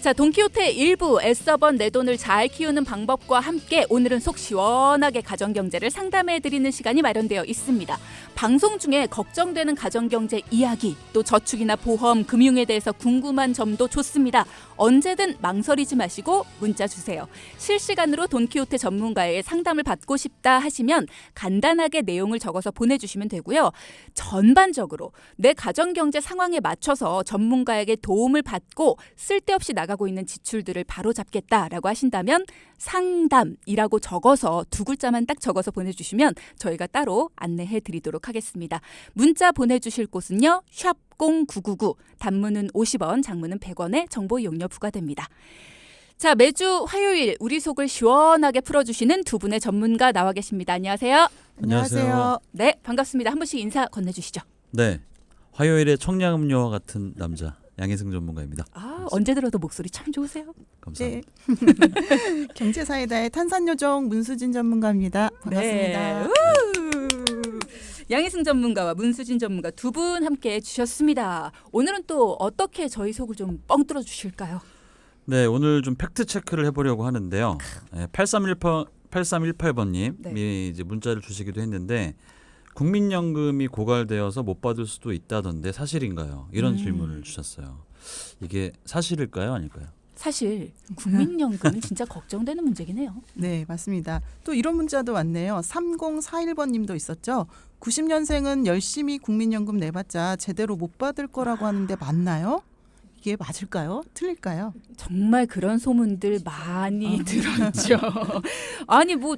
자, 돈키호테 일부 애써본 내 돈을 잘 키우는 방법과 함께 오늘은 속 시원하게 가정경제를 상담해드리는 시간이 마련되어 있습니다. 방송 중에 걱정되는 가정경제 이야기, 또 저축이나 보험, 금융에 대해서 궁금한 점도 좋습니다. 언제든 망설이지 마시고 문자 주세요. 실시간으로 돈키호테 전문가의 상담을 받고 싶다 하시면 간단하게 내용을 적어서 보내주시면 되고요. 전반적으로 내 가정경제 상황에 맞춰서 전문가에게 도움을 받고 쓸데없이 나가고 있는 지출들을 바로잡겠다라고 하신다면 상담이라고 적어서 두 글자만 딱 적어서 보내주시면 저희가 따로 안내해드리도록 하겠습니다. 문자 보내주실 곳은요. 샵 0999, 단문은 50원, 장문은 100원의 정보 이용료 부과됩니다. 자, 매주 화요일 우리 속을 시원하게 풀어주시는 두 분의 전문가 나와 계십니다. 안녕하세요. 안녕하세요. 네, 반갑습니다. 한 분씩 인사 건네주시죠. 네, 화요일에 청량음료와 같은 남자 양희승 전문가입니다. 언제 들어도 목소리 참 좋으세요. 감사합니다. 네. 경제사이다의 탄산요정 문수진 전문가입니다. 반갑습니다. 네. 양희승 전문가와 문수진 전문가 두 분 함께해 주셨습니다. 오늘은 또 어떻게 저희 속을 좀 뻥 뚫어 주실까요? 네, 오늘 좀 팩트 체크를 해보려고 하는데요. 8318번님이 네. 이제 문자를 주시기도 했는데 국민연금이 고갈되어서 못 받을 수도 있다던데 사실인가요? 이런 질문을 주셨어요. 이게 사실일까요, 아닐까요? 사실 국민연금은 진짜 걱정되는 문제긴 해요. 네, 맞습니다. 또 이런 문자도 왔네요. 3041번 님도 있었죠. 90년생은 열심히 국민연금 내봤자 제대로 못 받을 거라고 하는데 맞나요? 이게 맞을까요? 틀릴까요? 정말 그런 소문들 많이 들었죠. 아니 뭐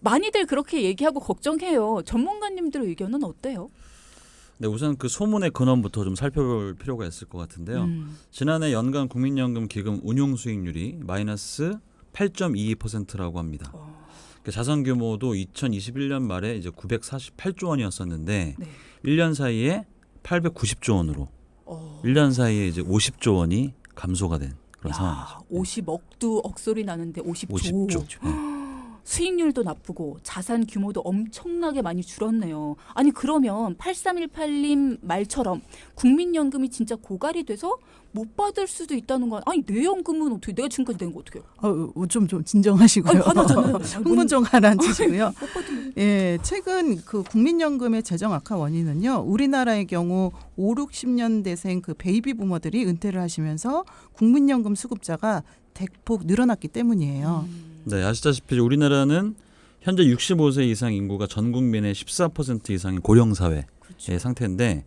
많이들 그렇게 얘기하고 걱정해요. 전문가님들 의견은 어때요? 네, 우선 그 소문의 근원부터 좀 살펴볼 필요가 있을 것 같은데요. 지난해 연간 국민연금 기금 운용 수익률이 마이너스 8.22%라고 합니다. 그 자산 규모도 2021년 말에 이제 948조 원이었었는데 네. 1년 사이에 890조 원으로 1년 사이에 이제 50조 원이 감소가 된 그런 상황이죠. 50억도 억소리 나는데 50조. 50조. 네. 수익률도 나쁘고 자산 규모도 엄청나게 많이 줄었네요. 아니 그러면 8318님 말처럼 국민연금이 진짜 고갈이 돼서 못 받을 수도 있다는 건 아니 내 연금은 어떻게 내가 지금까지 낸 거 어떻게 해요? 좀 진정하시고요. 아니 화나잖아요. 흥분 좀 가라앉히시고요. 못 받으면 예, 최근 그 국민연금의 재정 악화 원인은요. 우리나라의 경우 5, 60년대생 그 베이비 부머들이 은퇴를 하시면서 국민연금 수급자가 대폭 늘어났기 때문이에요. 네, 아시다시피 우리나라는 현재 65세 이상 인구가 전 국민의 14% 이상인 고령 사회의 상태인데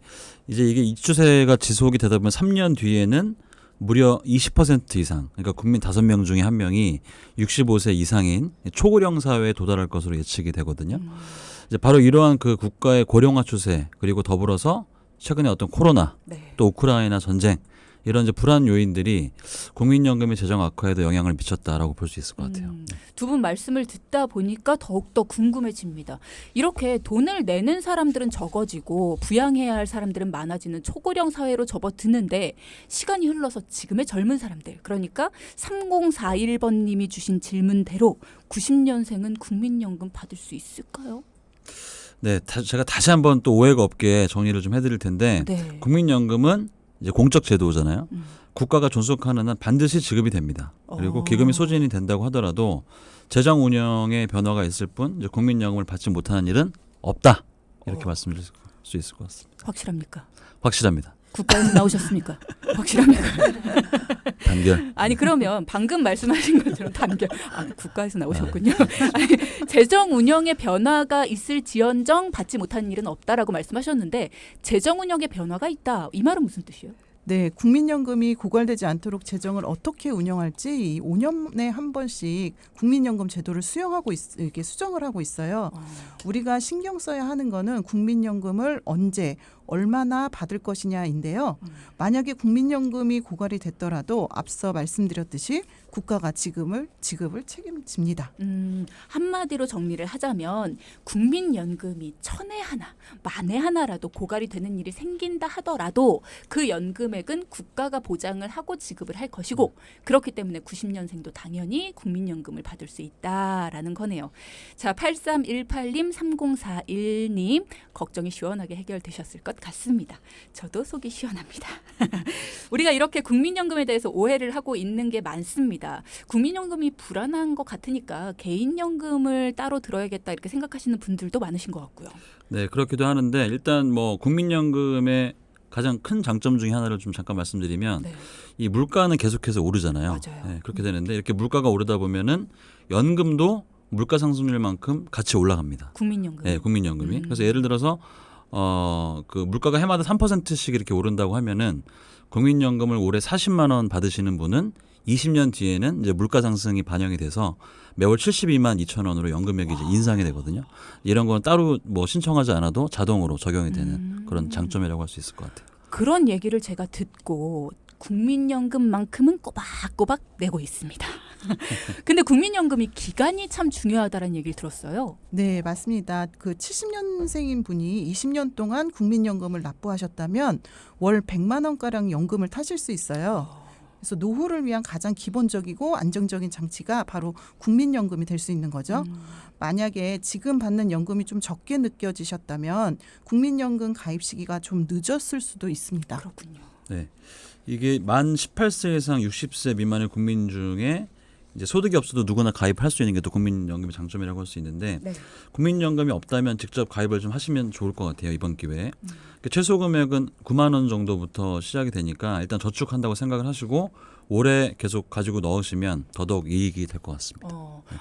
이제 이게 이 추세가 지속이 되다 보면 3년 뒤에는 무려 20% 이상, 그러니까 국민 5명 중에 1명이 65세 이상인 초고령 사회에 도달할 것으로 예측이 되거든요. 이제 바로 이러한 그 국가의 고령화 추세 그리고 더불어서 최근에 어떤 코로나 네. 또 우크라이나 전쟁 이런 이제 불안 요인들이 국민연금의 재정 악화에도 영향을 미쳤다라고 볼 수 있을 것 같아요. 두 분 말씀을 듣다 보니까 더욱더 궁금해집니다. 이렇게 돈을 내는 사람들은 적어지고 부양해야 할 사람들은 많아지는 초고령 사회로 접어드는데 시간이 흘러서 지금의 젊은 사람들, 그러니까 3041번님이 주신 질문대로 90년생은 국민연금 받을 수 있을까요? 네, 제가 다시 한번 또 오해가 없게 정리를 좀 해드릴 텐데 네. 국민연금은 이제 공적 제도잖아요. 국가가 존속하는 한 반드시 지급이 됩니다. 그리고 기금이 소진이 된다고 하더라도 재정 운영에 변화가 있을 뿐 이제 국민연금을 받지 못하는 일은 없다. 이렇게 말씀드릴 수 있을 것 같습니다. 확실합니까? 확실합니다. 국가에서 나오셨습니까? 확실합니까? 단결. 아니 그러면 방금 말씀하신 것처럼 단결. 국가에서 나오셨군요. 아니, 재정 운영의 변화가 있을지언정 받지 못하는 일은 없다라고 말씀하셨는데 재정 운영의 변화가 있다. 이 말은 무슨 뜻이에요? 네, 국민연금이 고갈되지 않도록 재정을 어떻게 운영할지 이 5년에 한 번씩 국민연금 제도를 이렇게 수정을 하고 있어요. 우리가 신경 써야 하는 거는 국민연금을 언제 얼마나 받을 것이냐인데요. 만약에 국민연금이 고갈이 됐더라도 앞서 말씀드렸듯이 국가가 지급을 책임집니다. 한마디로 정리를 하자면 국민연금이 천에 하나, 만에 하나라도 고갈이 되는 일이 생긴다 하더라도 그 연금액은 국가가 보장을 하고 지급을 할 것이고 그렇기 때문에 90년생도 당연히 국민연금을 받을 수 있다라는 거네요. 자, 8318님, 3041님 걱정이 시원하게 해결되셨을까요? 것 같습니다. 저도 속이 시원합니다. 우리가 이렇게 국민연금에 대해서 오해를 하고 있는 게 많습니다. 국민연금이 불안한 것 같으니까 개인연금을 따로 들어야겠다 이렇게 생각하시는 분들도 많으신 것 같고요. 네, 그렇기도 하는데 일단 뭐 국민연금의 가장 큰 장점 중에 하나를 좀 잠깐 말씀드리면 네. 이 물가는 계속해서 오르잖아요. 맞아요. 네, 그렇게 되는데 이렇게 물가가 오르다 보면은 연금도 물가 상승률만큼 같이 올라갑니다. 국민연금. 네, 국민연금이. 그래서 예를 들어서 그 물가가 해마다 3%씩 이렇게 오른다고 하면은 국민연금을 올해 40만 원 받으시는 분은 20년 뒤에는 이제 물가 상승이 반영이 돼서 매월 72만 2천 원으로 연금액이 이제 인상이 되거든요. 이런 건 따로 뭐 신청하지 않아도 자동으로 적용이 되는 그런 장점이라고 할 수 있을 것 같아요. 그런 얘기를 제가 듣고 국민연금만큼은 꼬박꼬박 내고 있습니다. 근데 국민연금이 기간이 참 중요하다는 얘기를 들었어요. 네, 맞습니다. 그 70년생인 분이 20년 동안 국민연금을 납부하셨다면 월 100만 원가량 연금을 타실 수 있어요. 그래서 노후를 위한 가장 기본적이고 안정적인 장치가 바로 국민연금이 될 수 있는 거죠. 만약에 지금 받는 연금이 좀 적게 느껴지셨다면 국민연금 가입 시기가 좀 늦었을 수도 있습니다. 그렇군요. 네. 이게 만 18세 이상 60세 미만의 국민 중에 이제 소득이 없어도 누구나 가입할 수 있는 게 또 국민연금의 장점이라고 할 수 있는데 네. 국민연금이 없다면 직접 가입을 좀 하시면 좋을 것 같아요. 이번 기회에. 최소 금액은 9만 원 정도부터 시작이 되니까 일단 저축한다고 생각을 하시고 올해 계속 가지고 넣으시면 더더욱 이익이 될 것 같습니다.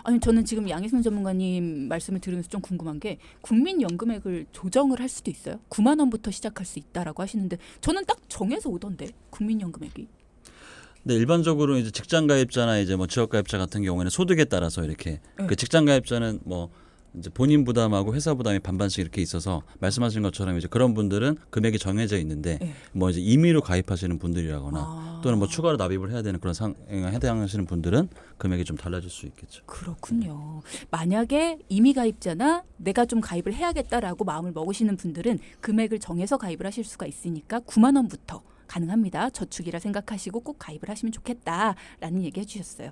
아니 저는 지금 양희순 전문가님 말씀을 들으면서 좀 궁금한 게 국민연금액을 조정을 할 수도 있어요? 9만 원부터 시작할 수 있다라고 하시는데 저는 딱 정해서 오던데 국민연금액이. 네, 일반적으로 이제 직장 가입자나 이제 뭐 지역 가입자 같은 경우에는 소득에 따라서 이렇게 네. 그 직장 가입자는 뭐 이제 본인 부담하고 회사 부담이 반반씩 이렇게 있어서 말씀하신 것처럼 이제 그런 분들은 금액이 정해져 있는데 네. 뭐 이제 임의로 가입하시는 분들이라거나 또는 뭐 추가로 납입을 해야 되는 그런 상황에 해당하시는 분들은 금액이 좀 달라질 수 있겠죠. 그렇군요. 만약에 임의 가입자나 내가 좀 가입을 해야겠다라고 마음을 먹으시는 분들은 금액을 정해서 가입을 하실 수가 있으니까 9만 원부터 가능합니다. 저축이라 생각하시고 꼭 가입을 하시면 좋겠다라는 얘기 해주셨어요.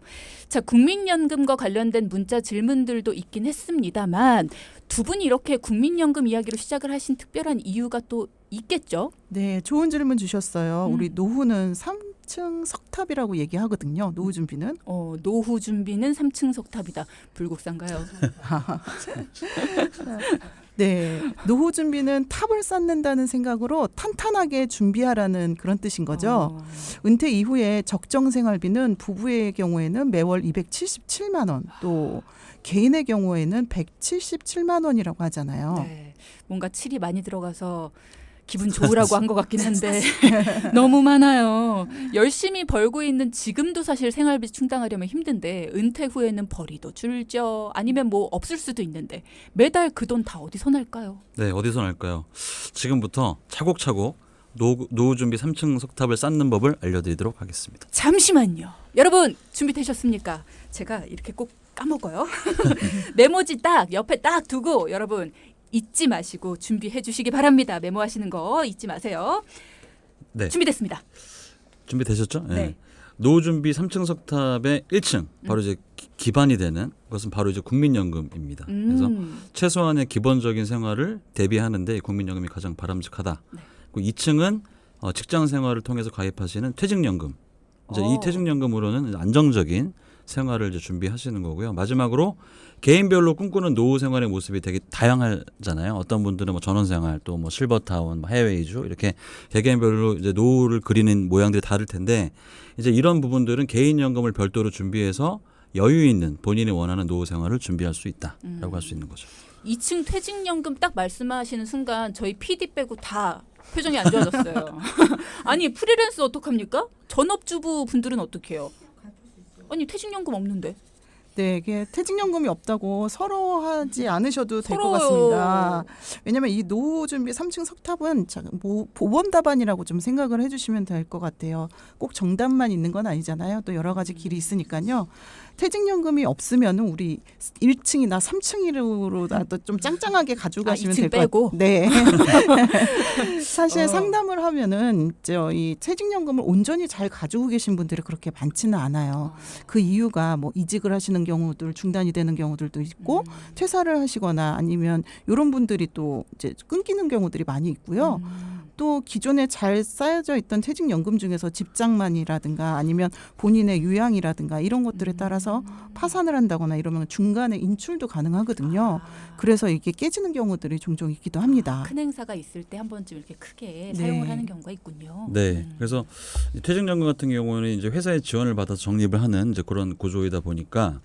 자, 국민연금과 관련된 문자 질문들도 있긴 했습니다만 두 분이 이렇게 국민연금 이야기로 시작을 하신 특별한 이유가 또 있겠죠? 네, 좋은 질문 주셨어요. 우리 노후는 3층 석탑이라고 얘기하거든요. 노후 준비는. 노후 준비는 3층 석탑이다. 불국사인가요? 네, 노후 준비는 탑을 쌓는다는 생각으로 탄탄하게 준비하라는 그런 뜻인 거죠. 은퇴 이후에 적정 생활비는 부부의 경우에는 매월 277만 원, 또 개인의 경우에는 177만 원이라고 하잖아요. 네, 뭔가 칠이 많이 들어가서 기분 좋으라고 한 것 같긴 한데 너무 많아요. 열심히 벌고 있는 지금도 사실 생활비 충당하려면 힘든데 은퇴 후에는 벌이도 줄죠. 아니면 뭐 없을 수도 있는데 매달 그 돈 다 어디서 날까요? 네, 어디서 날까요? 지금부터 차곡차곡 노후 준비 3층 석탑을 쌓는 법을 알려드리도록 하겠습니다. 잠시만요. 여러분 준비되셨습니까? 제가 이렇게 꼭 까먹어요. 메모지 딱 옆에 딱 두고 여러분 잊지 마시고 준비해 주시기 바랍니다. 메모하시는 거 잊지 마세요. 네. 준비됐습니다. 준비되셨죠? 네. 노후 준비 3층 석탑의 1층 바로 이제 기반이 되는 것은 바로 이제 국민연금입니다. 그래서 최소한의 기본적인 생활을 대비하는데 국민연금이 가장 바람직하다. 네. 그리고 2층은 직장 생활을 통해서 가입하시는 퇴직연금. 이제 이 퇴직연금으로는 안정적인 생활을 이제 준비하시는 거고요. 마지막으로 개인별로 꿈꾸는 노후 생활의 모습이 되게 다양하잖아요. 어떤 분들은 뭐 전원생활, 또 뭐 실버타운, 뭐 해외 이주 이렇게 개개인별로 이제 노후를 그리는 모양들이 다를 텐데 이제 이런 부분들은 개인연금을 별도로 준비해서 여유 있는 본인이 원하는 노후 생활을 준비할 수 있다라고 할 수 있는 거죠. 2층 퇴직연금 딱 말씀하시는 순간 저희 PD 빼고 다 표정이 안 좋아졌어요. 아니 프리랜서 어떡합니까? 전업주부 분들은 어떻게 해요? 아니 퇴직연금 없는데. 네, 이게 퇴직연금이 없다고 서러워하지 않으셔도 될 것 서러워요. 같습니다. 왜냐하면 이 노후 준비 3층 석탑은 보험 답안이라고 좀 생각을 해주시면 될 것 같아요. 꼭 정답만 있는 건 아니잖아요. 또 여러 가지 길이 있으니까요. 퇴직연금이 없으면은 우리 1층이나 3층으로라도 좀 짱짱하게 가지고 가시면 2층 될 것 빼고? 같아요. 네. 사실 상담을 하면은 이 퇴직연금을 온전히 잘 가지고 계신 분들이 그렇게 많지는 않아요. 그 이유가 뭐 이직을 하시는 경우들 중단이 되는 경우들도 있고 퇴사를 하시거나 아니면 이런 분들이 또 이제 끊기는 경우들이 많이 있고요. 또 기존에 잘 쌓여져 있던 퇴직연금 중에서 집장만이라든가 아니면 본인의 유양이라든가 이런 것들에 따라서 파산을 한다거나 이러면 중간에 인출도 가능하거든요. 그래서 이게 깨지는 경우들이 종종 있기도 합니다. 큰 행사가 있을 때 한 번쯤 이렇게 크게 네. 사용을 하는 경우가 있군요. 네. 그래서 이 퇴직연금 같은 경우는 이제 회사의 지원을 받아서 적립을 하는 이제 그런 구조이다 보니까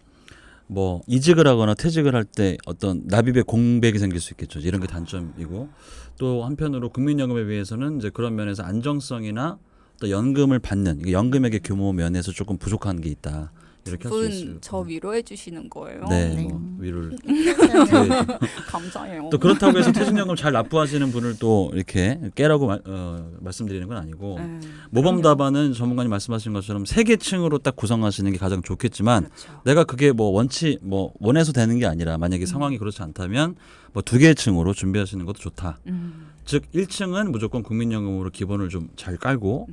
뭐 이직을 하거나 퇴직을 할 때 어떤 납입의 공백이 생길 수 있겠죠. 이런 게 단점이고 또 한편으로 국민연금에 비해서는 이제 그런 면에서 안정성이나 또 연금을 받는 이게 연금액의 규모 면에서 조금 부족한 게 있다. 이렇게 할 수 있어요. 저 위로해 주시는 거예요. 네, 네. 뭐 위로를. 감사해요. 또 그렇다고 해서 퇴직연금 잘 납부하시는 분을 또 이렇게 깨라고 말씀드리는 건 아니고 모범답안은 전문가님 말씀하신 것처럼 세 계층으로 딱 구성하시는 게 가장 좋겠지만 그렇죠. 내가 그게 뭐 원해서 되는 게 아니라 만약에 상황이 그렇지 않다면 뭐 두 계층으로 준비하시는 것도 좋다. 즉 1층은 무조건 국민연금으로 기본을 좀 잘 깔고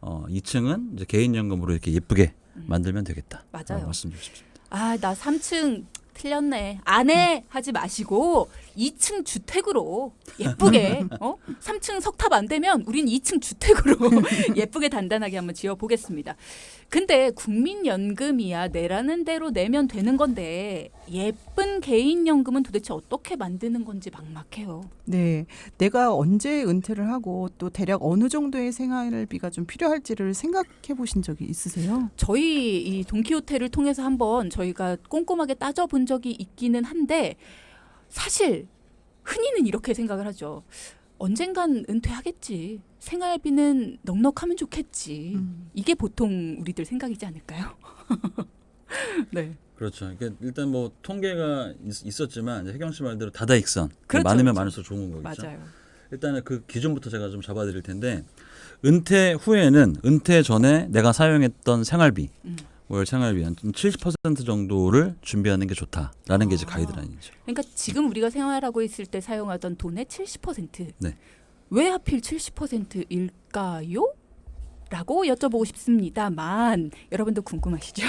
2층은 이제 개인연금으로 이렇게 예쁘게 만들면 되겠다. 맞아요. 말씀드리고 싶습니다. 아, 나 3층 틀렸네. 안 해 하지 마시고 2층 주택으로 예쁘게 3층 석탑 안 되면 우린 2층 주택으로 예쁘게 단단하게 한번 지어 보겠습니다. 근데 국민연금이야 내라는 대로 내면 되는 건데 예쁜 개인연금은 도대체 어떻게 만드는 건지 막막해요. 네, 내가 언제 은퇴를 하고 또 대략 어느 정도의 생활비가 좀 필요할지를 생각해 보신 적이 있으세요? 저희 이 돈키호테를 통해서 한번 저희가 꼼꼼하게 따져본 적이 있기는 한데 사실 흔히는 이렇게 생각을 하죠. 언젠간 은퇴하겠지. 생활비는 넉넉하면 좋겠지. 이게 보통 우리들 생각이지 않을까요? 네. 그렇죠. 그러니까 일단 뭐 통계가 있었지만 이제 혜경 씨 말대로 다다익선 그렇죠, 많으면 그렇죠. 많을수록 좋은 거겠죠. 맞아요. 일단은 그 기준부터 제가 좀 잡아드릴 텐데 은퇴 후에는 은퇴 전에 내가 사용했던 생활비 월 생활비 한 70% 정도를 준비하는 게 좋다라는 게 이제 가이드라인이죠. 그러니까 지금 우리가 생활하고 있을 때 사용하던 돈의 70%. 네. 왜 하필 70%일까요? 라고 여쭤보고 싶습니다만 여러분도 궁금하시죠?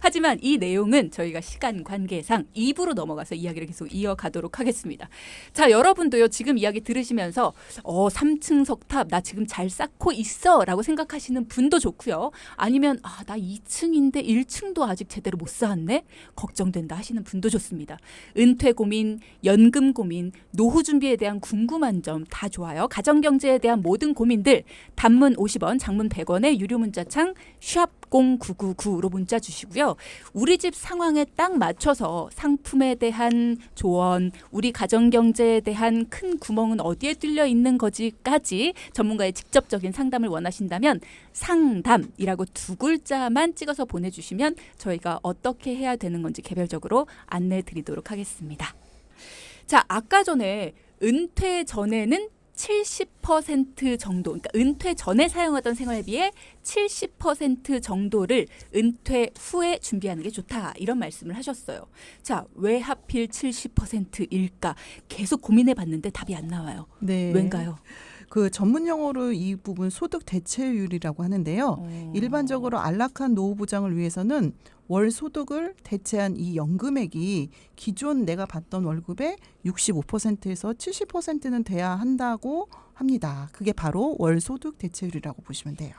하지만 이 내용은 저희가 시간 관계상 2부로 넘어가서 이야기를 계속 이어가도록 하겠습니다. 자, 여러분도요 지금 이야기 들으시면서 3층 석탑 나 지금 잘 쌓고 있어 라고 생각하시는 분도 좋고요. 아니면 나 2층인데 1층도 아직 제대로 못 쌓았네? 걱정된다 하시는 분도 좋습니다. 은퇴 고민, 연금 고민, 노후 준비에 대한 궁금한 점 다 좋아요. 가정경제에 대한 모든 고민들 단문 50원, 장문 100원의 유료 문자창 샵0999로 문자 주시고요. 우리 집 상황에 딱 맞춰서 상품에 대한 조언, 우리 가정경제에 대한 큰 구멍은 어디에 뚫려 있는 거지까지 전문가의 직접적인 상담을 원하신다면 상담이라고 2글자만 찍어서 보내주시면 저희가 어떻게 해야 되는 건지 개별적으로 안내 드리도록 하겠습니다. 자, 아까 전에 은퇴 전에는 70% 정도, 그러니까 은퇴 전에 사용하던 생활비의 70% 정도를 은퇴 후에 준비하는 게 좋다 이런 말씀을 하셨어요. 자, 왜 하필 70%일까? 계속 고민해 봤는데 답이 안 나와요. 네. 왠가요? 그 전문 용어로 이 부분 소득 대체율이라고 하는데요. 일반적으로 안락한 노후 보장을 위해서는 월 소득을 대체한 이 연금액이 기존 내가 받던 월급의 65%에서 70%는 돼야 한다고 합니다. 그게 바로 월 소득 대체율이라고 보시면 돼요.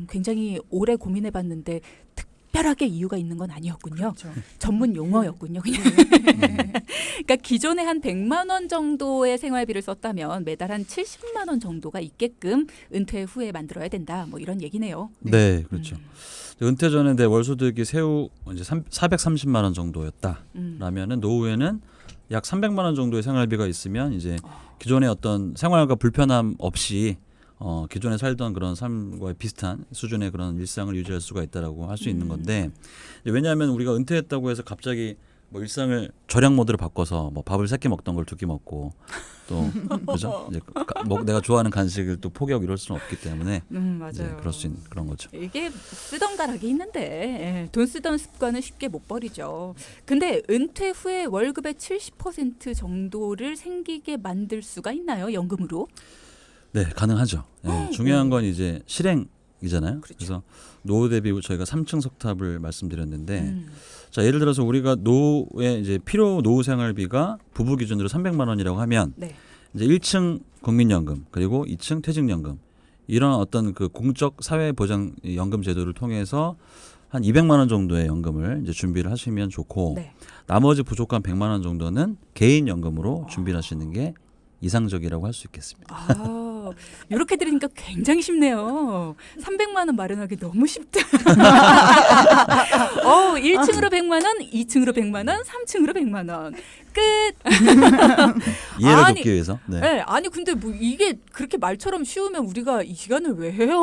굉장히 오래 고민해 봤는데 특별하게 이유가 있는 건 아니었군요. 그렇죠. 전문 용어였군요. 그냥. 그러니까 기존에 한 100만 원 정도의 생활비를 썼다면 매달 한 70만 원 정도가 있게끔 은퇴 후에 만들어야 된다. 뭐 이런 얘기네요. 네, 그렇죠. 은퇴 전에 내 월소득이 세후 이제 430만 원 정도였다라면은 노후에는 약 300만 원 정도의 생활비가 있으면 이제 기존의 어떤 생활과 불편함 없이 기존에 살던 그런 삶과 비슷한 수준의 그런 일상을 유지할 수가 있다라고 할 수 있는 건데 왜냐하면 우리가 은퇴했다고 해서 갑자기 뭐 일상을 절약 모드로 바꿔서 뭐 밥을 3끼 먹던 걸 2끼 먹고 또 그죠? 이제 내가 좋아하는 간식을 또 포기하고 이럴 수는 없기 때문에 맞아요. 이제 그럴 수 있는 그런 거죠. 이게 쓰던 가락이 있는데 돈 쓰던 습관은 쉽게 못 버리죠. 근데 은퇴 후에 월급의 70% 정도를 생기게 만들 수가 있나요? 연금으로? 네, 가능하죠. 네, 중요한 건 이제 실행이 석탑이잖아요. 그렇죠. 그래서 노후 대비 저희가 3층 석탑을 말씀드렸는데 자 예를 들어서 우리가 노후에 이제 필요 노후 생활비가 부부 기준으로 300만 원이라고 하면 네. 이제 1층 국민연금 그리고 2층 퇴직연금 이런 어떤 그 공적 사회보장 연금 제도를 통해서 한 200만 원 정도의 연금을 이제 준비를 하시면 좋고 네. 나머지 부족한 100만 원 정도는 개인 연금으로 준비를 하시는 게 이상적이라고 할 수 있겠습니다. 아, 이렇게 들으니까 굉장히 쉽네요. 300만 원 마련하기 너무 쉽다. 1층으로 100만 원, 2층으로 100만 원, 3층으로 100만 원. 끝. 이해를 아니, 돕기 위해서. 네. 네, 아니 근데 뭐 이게 그렇게 말처럼 쉬우면 우리가 이 시간을 왜 해요?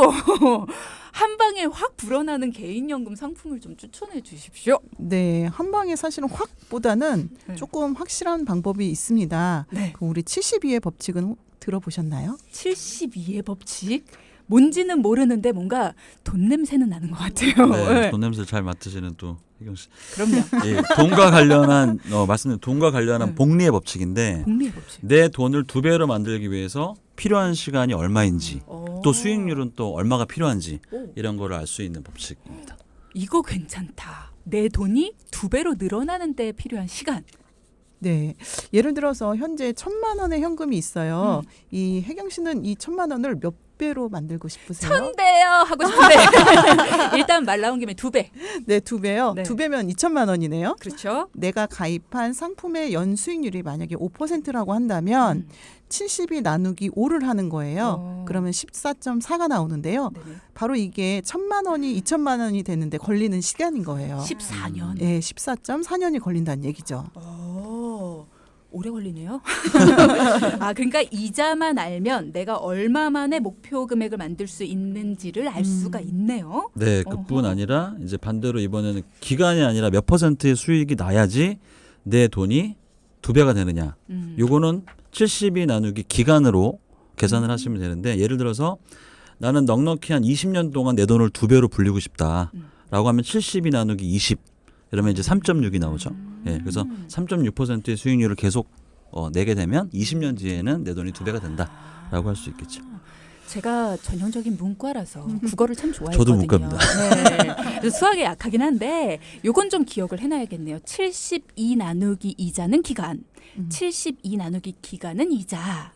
한 방에 확 불어나는 개인연금 상품을 좀 추천해 주십시오. 네, 한 방에 사실은 확보다는 네. 조금 확실한 방법이 있습니다. 네. 그 우리 72의 법칙은 들어보셨나요? 72의 법칙? 뭔지는 모르는데 뭔가 돈 냄새는 나는 것 같아요. 네, 네. 돈 냄새 잘 맡으시는 또 혜경 씨. 그럼요. 예, 돈과 관련한 말씀드린 돈과 관련한 네. 복리의 법칙인데 복리의 법칙. 내 돈을 2배로 만들기 위해서 필요한 시간이 얼마인지 또 수익률은 또 얼마가 필요한지 오. 이런 거를 알 수 있는 법칙입니다. 이거 괜찮다. 내 돈이 2배로 늘어나는 데 필요한 시간. 네, 예를 들어서 현재 1,000만 원의 현금이 있어요. 이 혜경 씨는 이 1,000만 원을 몇 배로 만들고 싶으세요? 1000배요 하고 싶은데 일단 말 나온 김에 2배. 네, 2배요. 네. 2배면 2,000만 원이네요. 그렇죠. 내가 가입한 상품의 연수익률이 만약에 5%라고 한다면 70이 나누기 5를 하는 거예요. 그러면 14.4가 나오는데요. 네네. 바로 이게 1,000만 원이 2,000만 원이 되는데 걸리는 시간인 거예요. 14년. 네, 14.4년이 걸린다는 얘기죠. 오래 걸리네요. 아, 그러니까 이자만 알면 내가 얼마 만에 목표 금액을 만들 수 있는지를 알 수가 있네요. 네, 그뿐 아니라 이제 반대로 이번에는 기간이 아니라 몇 퍼센트의 수익이 나야지 내 돈이 2배가 되느냐. 요거는 70이 나누기 기간으로 계산을 하시면 되는데 예를 들어서 나는 넉넉히 한 20년 동안 내 돈을 2배로 불리고 싶다라고 하면 70이 나누기 20 이러면 이제 3.6이 나오죠. 예, 그래서 3.6%의 수익률을 계속 내게 되면 20년 뒤에는 내 돈이 2배가 된다라고 할 수 있겠죠. 제가 전형적인 문과라서 국어를 참 좋아했거든요. 저도 문과입니다. 네. 그래서 수학에 약하긴 한데 요건 좀 기억을 해놔야겠네요. 72 나누기 이자는 기간, 72 나누기 기간은 이자.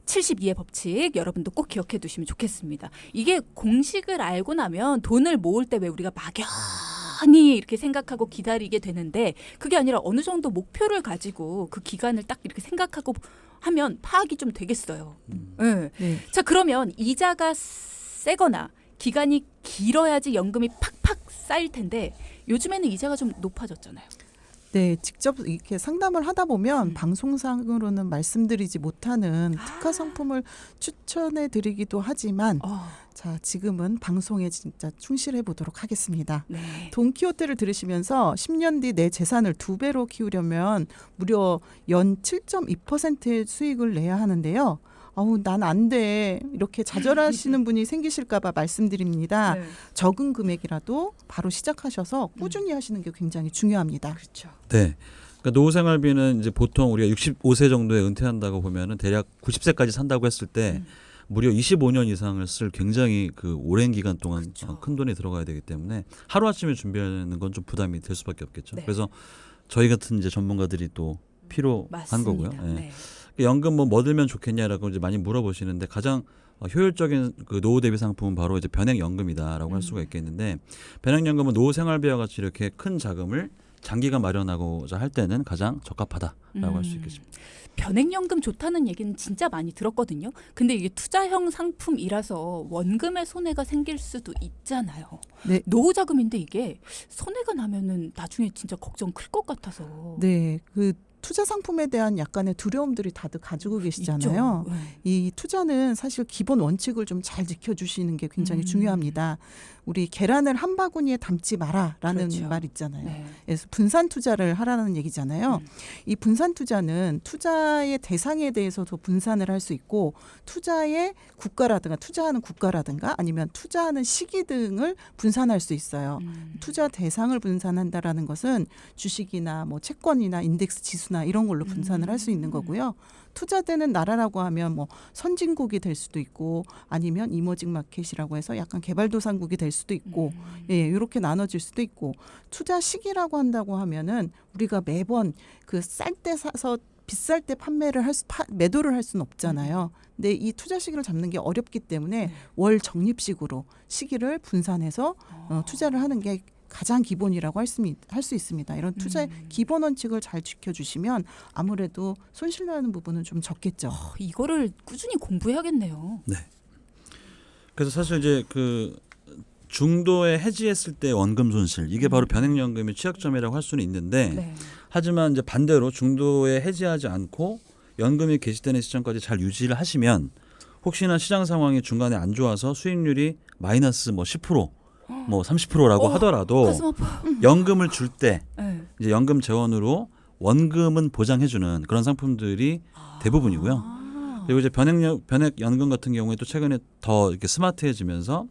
72의 법칙 여러분도 꼭 기억해 두시면 좋겠습니다. 이게 공식을 알고 나면 돈을 모을 때 왜 우리가 막연히 이렇게 생각하고 기다리게 되는데 그게 아니라 어느 정도 목표를 가지고 그 기간을 딱 이렇게 생각하고 하면 파악이 좀 되겠어요. 네. 네. 자, 그러면 이자가 세거나 기간이 길어야지 연금이 팍팍 쌓일 텐데 요즘에는 이자가 좀 높아졌잖아요. 네, 직접 이렇게 상담을 하다 보면 방송상으로는 말씀드리지 못하는 특화 상품을 추천해 드리기도 하지만 자, 지금은 방송에 진짜 충실해 보도록 하겠습니다. 네. 돈키호테를 들으시면서 10년 뒤 내 재산을 2배로 키우려면 무려 연 7.2%의 수익을 내야 하는데요. 아우, 난 안 돼. 이렇게 좌절하시는 분이 생기실까 봐 말씀드립니다. 네. 적은 금액이라도 바로 시작하셔서 꾸준히 하시는 게 굉장히 중요합니다. 그렇죠. 네. 그러니까 노후 생활비는 이제 보통 우리가 65세 정도에 은퇴한다고 보면은 대략 90세까지 산다고 했을 때 무려 25년 이상을 쓸 굉장히 그 오랜 기간 동안 그렇죠. 큰 돈이 들어가야 되기 때문에 하루아침에 준비하는 건 좀 부담이 될 수밖에 없겠죠. 네. 그래서 저희 같은 이제 전문가들이 또 필요한 맞습니다. 거고요. 예. 네. 연금 뭐 들면 좋겠냐라고 이제 많이 물어보시는데 가장 효율적인 그 노후 대비 상품은 바로 이제 변액연금이다라고 할 수가 있겠는데 변액연금은 노후 생활비와 같이 이렇게 큰 자금을 장기간 마련하고자 할 때는 가장 적합하다라고 할 수 있겠습니다. 변액연금 좋다는 얘기는 진짜 많이 들었거든요. 근데 이게 투자형 상품이라서 원금에 손해가 생길 수도 있잖아요. 네. 노후 자금인데 이게 손해가 나면은 나중에 진짜 걱정 클 것 같아서. 네, 그 투자 상품에 대한 약간의 두려움들이 다들 가지고 계시잖아요. 있죠. 네. 이 투자는 사실 기본 원칙을 좀 잘 지켜주시는 게 굉장히 중요합니다. 우리 계란을 한 바구니에 담지 마라라는 그렇죠. 말 있잖아요. 네. 그래서 분산 투자를 하라는 얘기잖아요. 이 분산 투자는 투자의 대상에 대해서도 분산을 할 수 있고 투자의 국가라든가 투자하는 국가라든가 아니면 투자하는 시기 등을 분산할 수 있어요. 투자 대상을 분산한다라는 것은 주식이나 뭐 채권이나 인덱스 지수 리스나 이런 걸로 분산을 할 수 있는 거고요. 투자되는 나라라고 하면 뭐 선진국이 될 수도 있고 아니면 이머징 마켓이라고 해서 약간 개발도상국이 될 수도 있고 예, 이렇게 나눠질 수도 있고 투자 시기라고 한다고 하면은 우리가 매번 그 쌀 때 사서 비쌀 때 판매를 매도를 할 수는 없잖아요. 근데 이 투자 시기를 잡는 게 어렵기 때문에 월 적립식으로 시기를 분산해서 투자를 하는 게 가장 기본이라고 할 수 있습니다. 이런 투자의 기본 원칙을 잘 지켜주시면 아무래도 손실나는 부분은 좀 적겠죠. 이거를 꾸준히 공부해야겠네요. 네. 그래서 사실 이제 그 중도에 해지했을 때 원금 손실 이게 바로 변액연금의 취약점이라고 할 수는 있는데 네. 하지만 이제 반대로 중도에 해지하지 않고 연금이 개시되는 시점까지 잘 유지를 하시면 혹시나 시장 상황이 중간에 안 좋아서 수익률이 마이너스 뭐 10%, 뭐 30%라고 하더라도 가슴 아파. 연금을 줄 때 네. 이제 연금 재원으로 원금은 보장해주는 그런 상품들이 대부분이고요. 그리고 이제 변액연금 같은 경우에 또 최근에 더 이렇게 스마트해지면서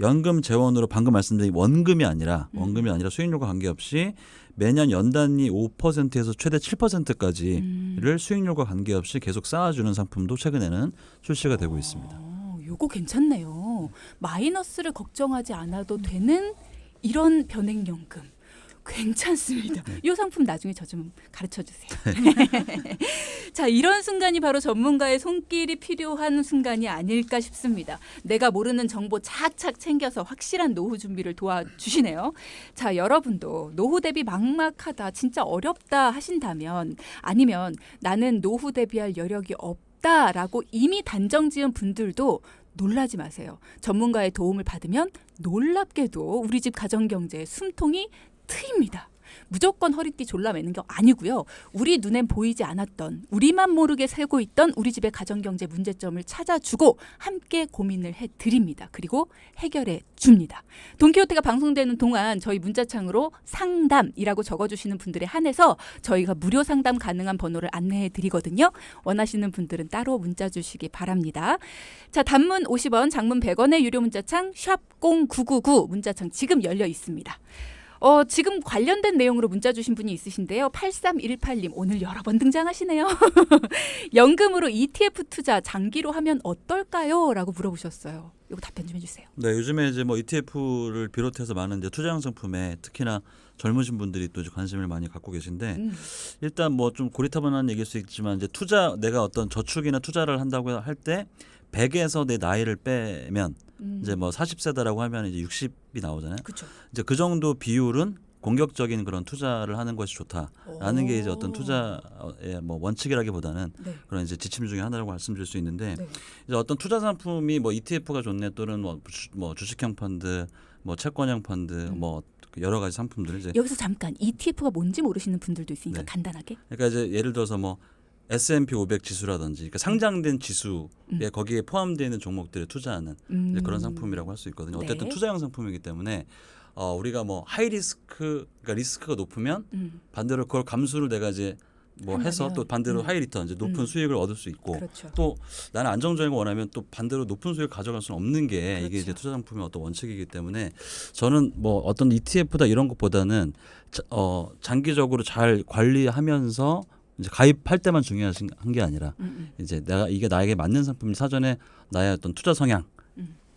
연금 재원으로 방금 말씀드린 원금이 아니라 수익률과 관계없이 매년 연단위 5%에서 최대 7%까지를 수익률과 관계없이 계속 쌓아주는 상품도 최근에는 출시가 되고 있습니다. 요거 괜찮네요. 마이너스를 걱정하지 않아도 되는 이런 변액연금. 괜찮습니다. 이 상품 나중에 저 좀 가르쳐 주세요. 자, 이런 순간이 바로 전문가의 손길이 필요한 순간이 아닐까 싶습니다. 내가 모르는 정보 착착 챙겨서 확실한 노후 준비를 도와주시네요. 자, 여러분도 노후 대비 막막하다, 진짜 어렵다 하신다면 아니면 나는 노후 대비할 여력이 없다라고 이미 단정 지은 분들도 놀라지 마세요. 전문가의 도움을 받으면 놀랍게도 우리 집 가정경제의 숨통이 트입니다. 무조건 허리띠 졸라매는 게 아니고요. 우리 눈엔 보이지 않았던 우리만 모르게 살고 있던 우리 집의 가정경제 문제점을 찾아주고 함께 고민을 해드립니다. 그리고 해결해 줍니다. 돈키호테가 방송되는 동안 저희 문자창으로 상담이라고 적어주시는 분들에 한해서 저희가 무료 상담 가능한 번호를 안내해 드리거든요. 원하시는 분들은 따로 문자 주시기 바랍니다. 자, 단문 50원, 장문 100원의 유료 문자창 샵 0999 문자창 지금 열려 있습니다. 지금 관련된 내용으로 문자 주신 분이 있으신데요. 8318님 오늘 여러 번 등장하시네요. 연금으로 ETF 투자 장기로 하면 어떨까요? 라고 물어보셨어요. 이거 답변 좀 해주세요. 네, 요즘에 이제 뭐 ETF를 비롯해서 많은 이제 투자형 상품에 특히나 젊으신 분들이 또 관심을 많이 갖고 계신데 일단 뭐 좀 고리타분한 얘기일 수 있지만 이제 내가 어떤 저축이나 투자를 한다고 할 때 100에서 내 나이를 빼면 이제 뭐 40세다라고 하면 이제 60이 나오잖아요. 그렇죠. 이제 그 정도 비율은 공격적인 그런 투자를 하는 것이 좋다라는 게 이제 어떤 투자의 뭐 원칙이라기보다는 네. 그런 이제 지침 중에 하나라고 말씀드릴 수 있는데 네. 이제 어떤 투자 상품이 뭐 ETF가 좋네 또는 뭐 주식형 펀드, 뭐 채권형 펀드, 뭐 여러 가지 상품들을 이제 여기서 잠깐 ETF가 뭔지 모르시는 분들도 있으니까 네. 간단하게. 그러니까 이제 예를 들어서 뭐 S&P 500 지수라든지 그러니까 상장된 지수에 거기에 포함되어 있는 종목들에 투자하는 이제 그런 상품이라고 할 수 있거든요. 어쨌든 네. 투자형 상품이기 때문에 우리가 뭐 하이 리스크 그러니까 리스크가 높으면 반대로 그걸 감수를 내가 이제 뭐 해서 또 반대로 하이 리턴 이제 높은 수익을 얻을 수 있고 그렇죠. 또 나는 안정적인 거 원하면 또 반대로 높은 수익을 가져갈 수는 없는 게 그렇죠. 이게 이제 투자 상품의 어떤 원칙이기 때문에 저는 뭐 어떤 ETF다 이런 것보다는 장기적으로 잘 관리하면서 이제 가입할 때만 중요한 게 아니라 이제 내가 이게 나에게 맞는 상품이 사전에 나의 어떤 투자 성향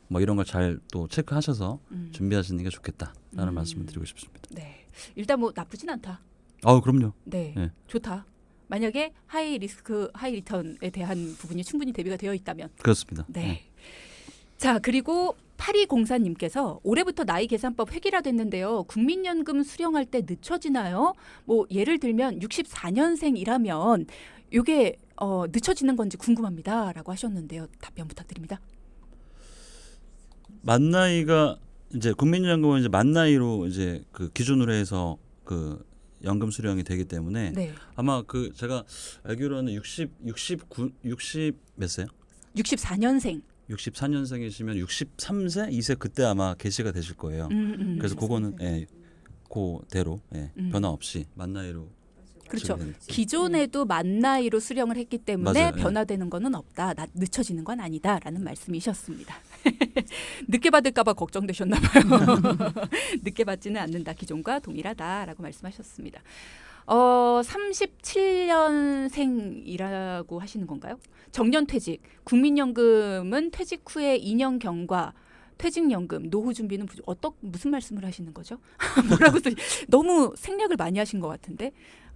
뭐 이런 걸 잘 또 체크하셔서 준비하시는 게 좋겠다라는 말씀을 드리고 싶습니다. 네, 일단 뭐 나쁘진 않다. 그럼요. 네, 네. 좋다. 만약에 하이 리스크, 하이 리턴에 대한 부분이 충분히 대비가 되어 있다면. 그렇습니다. 네. 자, 그리고 8204님께서 올해부터 나이 계산법 획일화됐는데요. 국민연금 수령할 때 늦춰지나요? 뭐 예를 들면 64년생이라면 이게 늦춰지는 건지 궁금합니다라고 하셨는데요. 답변 부탁드립니다. 만 나이가 이제 국민연금은 이제 만 나이로 이제 그 기준으로 해서 그 연금 수령이 되기 때문에 네. 아마 그 제가 알기로는 60 몇 세요? 64년생. 64년생이시면 63세, 2세 그때 아마 개시가 되실 거예요. 그래서 그거는 그대로 변화 없이 만 나이로. 그렇죠. 지금 기존에도 만 나이로 수령을 했기 때문에 맞아요. 변화되는 거는 없다. 늦춰지는 건 아니다라는 말씀이셨습니다. 늦게 받을까 봐 걱정되셨나 봐요. 늦게 받지는 않는다. 기존과 동일하다라고 말씀하셨습니다. 37년생이라고 하시는 건가요? 정년퇴직, 국민연금은 퇴직 후에 2년 경과, 퇴직연금, 노후 준비는 무슨 말씀을 하시는 거죠? 뭐라고 너무 생략을 많이 하신 것 같은데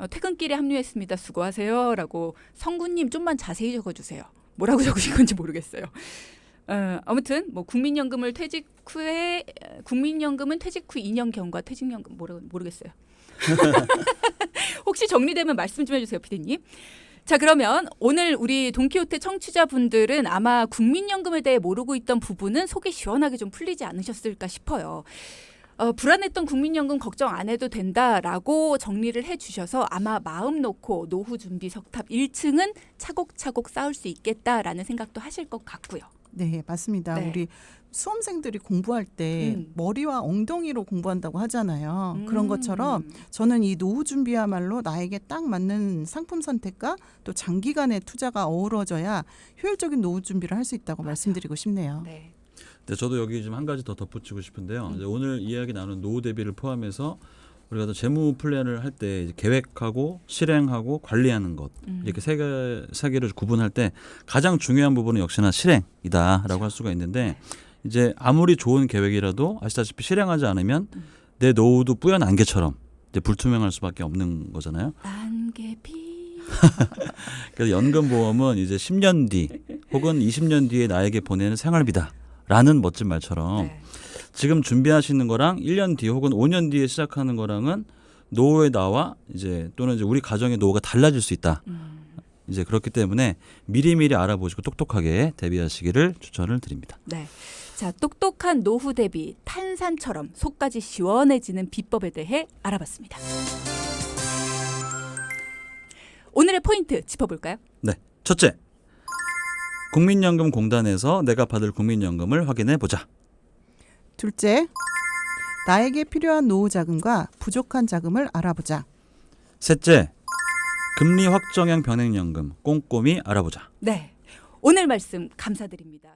퇴근길에 합류했습니다. 수고하세요라고 성구님 좀만 자세히 적어주세요. 뭐라고 적으신 건지 모르겠어요. 아무튼 뭐 국민연금은 퇴직 후 2년 경과, 퇴직연금 모르겠어요. 혹시 정리되면 말씀 좀 해주세요, 피디님. 자, 그러면 오늘 우리 돈키호테 청취자분들은 아마 국민연금에 대해 모르고 있던 부분은 속이 시원하게 좀 풀리지 않으셨을까 싶어요. 불안했던 국민연금 걱정 안 해도 된다라고 정리를 해주셔서 아마 마음 놓고 노후 준비 석탑 1층은 차곡차곡 쌓을 수 있겠다라는 생각도 하실 것 같고요. 네, 맞습니다. 네. 우리 수험생들이 공부할 때 머리와 엉덩이로 공부한다고 하잖아요. 그런 것처럼 저는 이 노후 준비야말로 나에게 딱 맞는 상품 선택과 또 장기간의 투자가 어우러져야 효율적인 노후 준비를 할 수 있다고 말씀드리고 싶네요. 네. 네, 저도 여기 좀 한 가지 더 덧붙이고 싶은데요. 이제 오늘 이야기 나눈 노후 대비를 포함해서 우리가 또 재무 플랜을 할 때 계획하고 실행하고 관리하는 것 이렇게 세 개를 구분할 때 가장 중요한 부분은 역시나 실행이다라고 할 수가 있는데 이제 아무리 좋은 계획이라도 아시다시피 실행하지 않으면 내 노후도 뿌연 안개처럼 이제 불투명할 수밖에 없는 거잖아요. 안개비. 그래서 연금보험은 이제 10년 뒤 혹은 20년 뒤에 나에게 보내는 생활비다라는 멋진 말처럼 네. 지금 준비하시는 거랑 1년 뒤 혹은 5년 뒤에 시작하는 거랑은 노후의 나와 이제 또는 이제 우리 가정의 노후가 달라질 수 있다. 이제 그렇기 때문에 미리미리 알아보시고 똑똑하게 대비하시기를 추천을 드립니다. 네. 자, 똑똑한 노후 대비 탄산처럼 속까지 시원해지는 비법에 대해 알아봤습니다. 오늘의 포인트 짚어볼까요? 네. 첫째. 국민연금공단에서 내가 받을 국민연금을 확인해 보자. 둘째, 나에게 필요한 노후 자금과 부족한 자금을 알아보자. 셋째. 금리 확정형 변액연금 꼼꼼히 알아보자. 네. 오늘 말씀 감사드립니다.